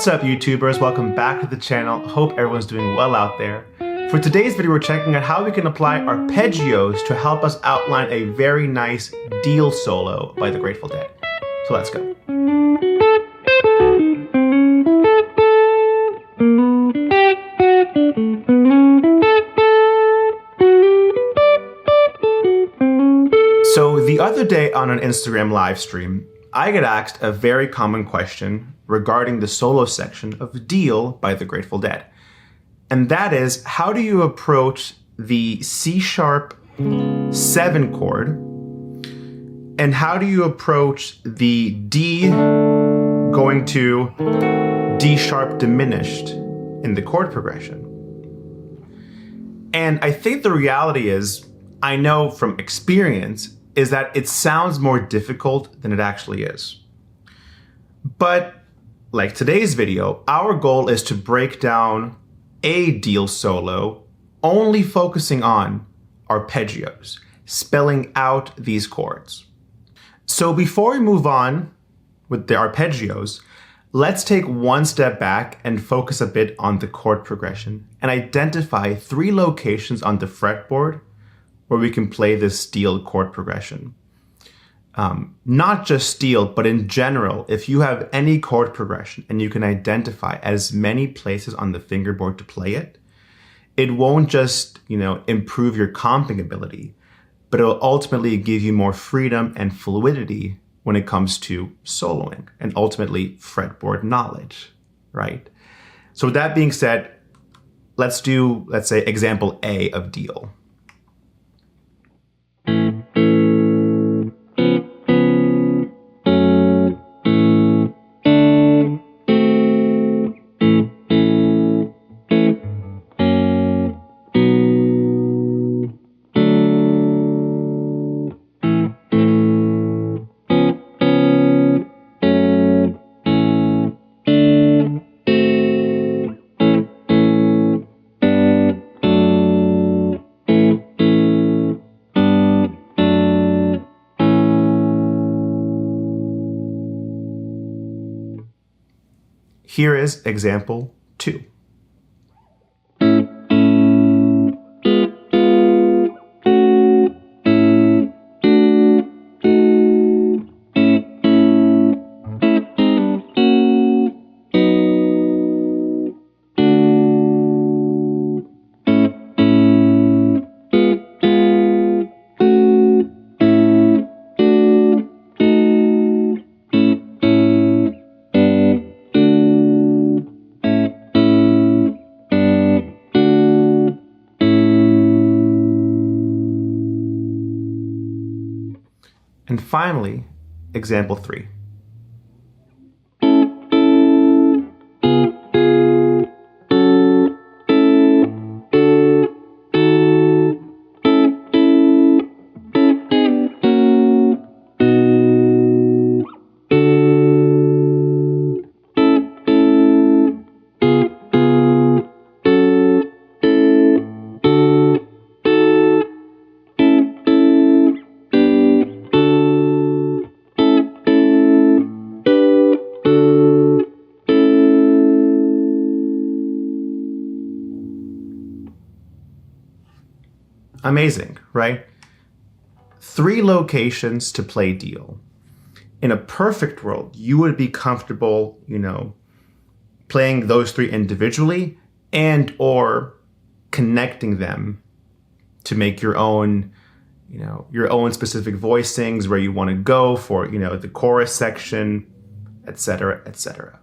What's up, YouTubers? Welcome back to the channel. Hope everyone's doing well out there. For today's video, we're checking out how we can apply arpeggios to help us outline a very nice deal solo by the Grateful Dead. So let's go. So the other day on an Instagram live stream, I get asked a very common question regarding the solo section of Deal by the Grateful Dead. And that is, how do you approach the C-sharp 7 chord? And how do you approach the D going to D-sharp diminished in the chord progression? And I think the reality is, I know from experience, is that it sounds more difficult than it actually is. But like today's video, our goal is to break down a deal solo, only focusing on arpeggios, spelling out these chords. So before we move on with the arpeggios, let's take one step back and focus a bit on the chord progression and identify 3 locations on the fretboard where we can play this Deal chord progression. Not just Deal, but in general, if you have any chord progression and you can identify as many places on the fingerboard to play it, it won't just, improve your comping ability, but it will ultimately give you more freedom and fluidity when it comes to soloing and ultimately fretboard knowledge, right? So with that being said, let's say, example A of Deal. Here is example 2. And finally, example 3. Amazing, right? 3 locations to play Deal. In a perfect world, you would be comfortable, playing those 3 individually and or connecting them to make your own, your own specific voicings where you want to go for, the chorus section, etc., etc.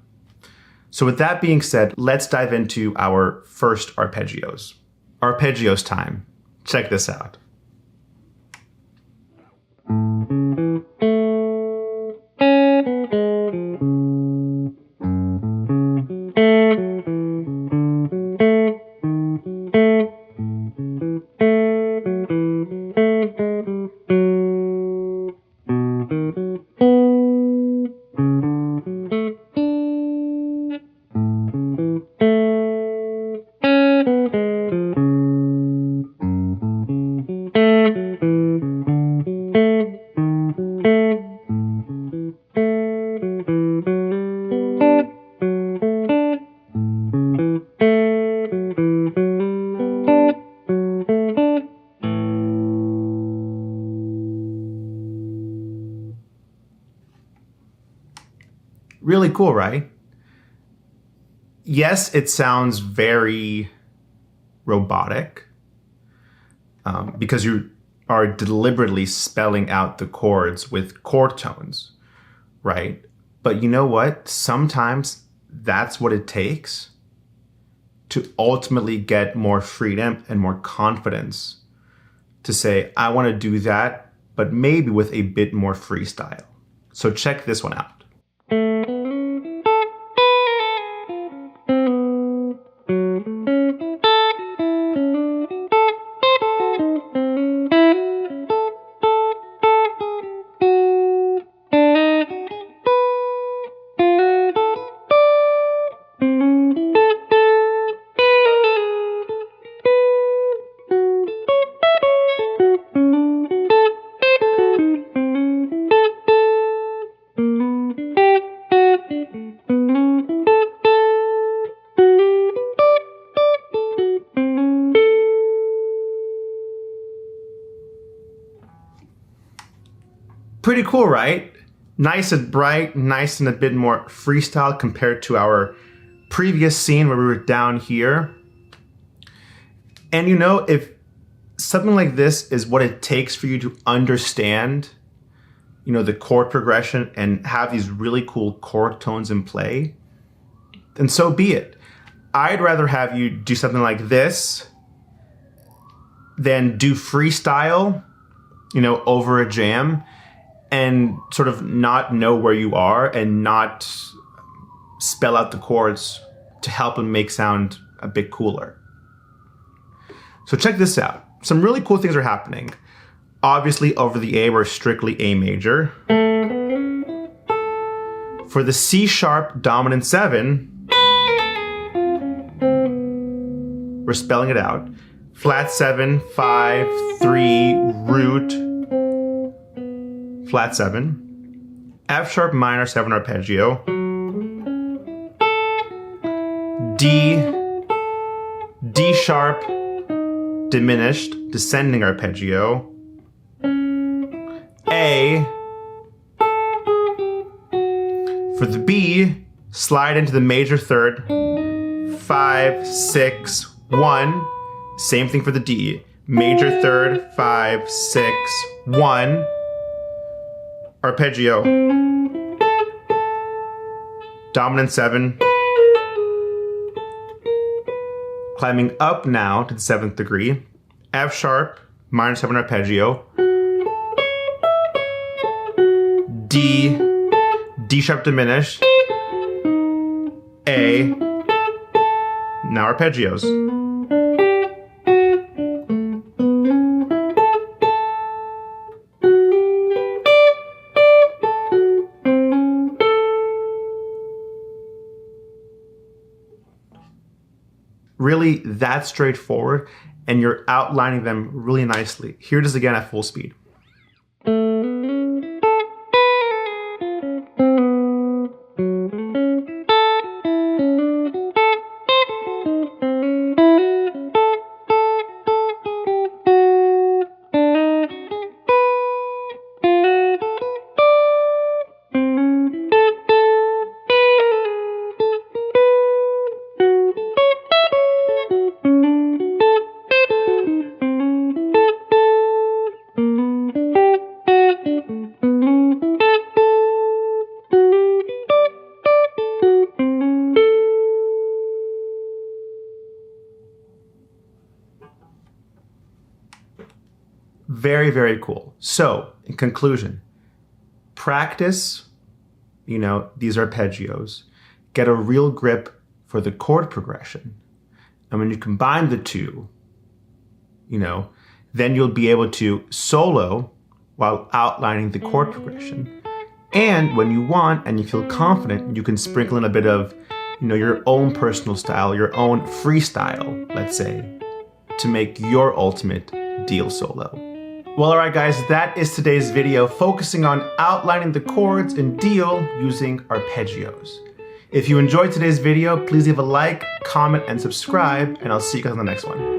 So with that being said, let's dive into our first arpeggios. Arpeggios time. Check this out. Really cool, right? Yes, it sounds very robotic because you are deliberately spelling out the chords with chord tones, right? But you know what? Sometimes that's what it takes to ultimately get more freedom and more confidence to say, I want to do that, but maybe with a bit more freestyle. So check this one out. Pretty cool, right? Nice and bright, nice and a bit more freestyle compared to our previous scene where we were down here. And you know, if something like this is what it takes for you to understand, you know, the chord progression and have these really cool chord tones in play, then so be it. I'd rather have you do something like this than do freestyle, you know, over a jam and sort of not know where you are and not spell out the chords to help them make sound a bit cooler. So check this out. Some really cool things are happening. Obviously, over the A, we're strictly A major. For the C sharp dominant 7, we're spelling it out. Flat 7, 5, 3, root, flat 7, F sharp minor 7 arpeggio, D sharp diminished descending arpeggio, A. For the B, slide into the major third, 5, 6, 1. Same thing for the D. Major third, 5, 6, 1. Arpeggio. Dominant 7. Climbing up now to the 7th degree. F sharp, minor 7 arpeggio. D sharp diminished. A. Now arpeggios. Really that straightforward, and you're outlining them really nicely. Here it is again at full speed. Very, very cool. So, in conclusion, practice, you know, these arpeggios, get a real grip for the chord progression. And when you combine the two, you know, then you'll be able to solo while outlining the chord progression. And when you want and you feel confident, you can sprinkle in a bit of, you know, your own personal style, your own freestyle, let's say, to make your ultimate deal solo. Well, alright guys, that is today's video, focusing on outlining the chords in deal using arpeggios. If you enjoyed today's video, please leave a like, comment, and subscribe, and I'll see you guys on the next one.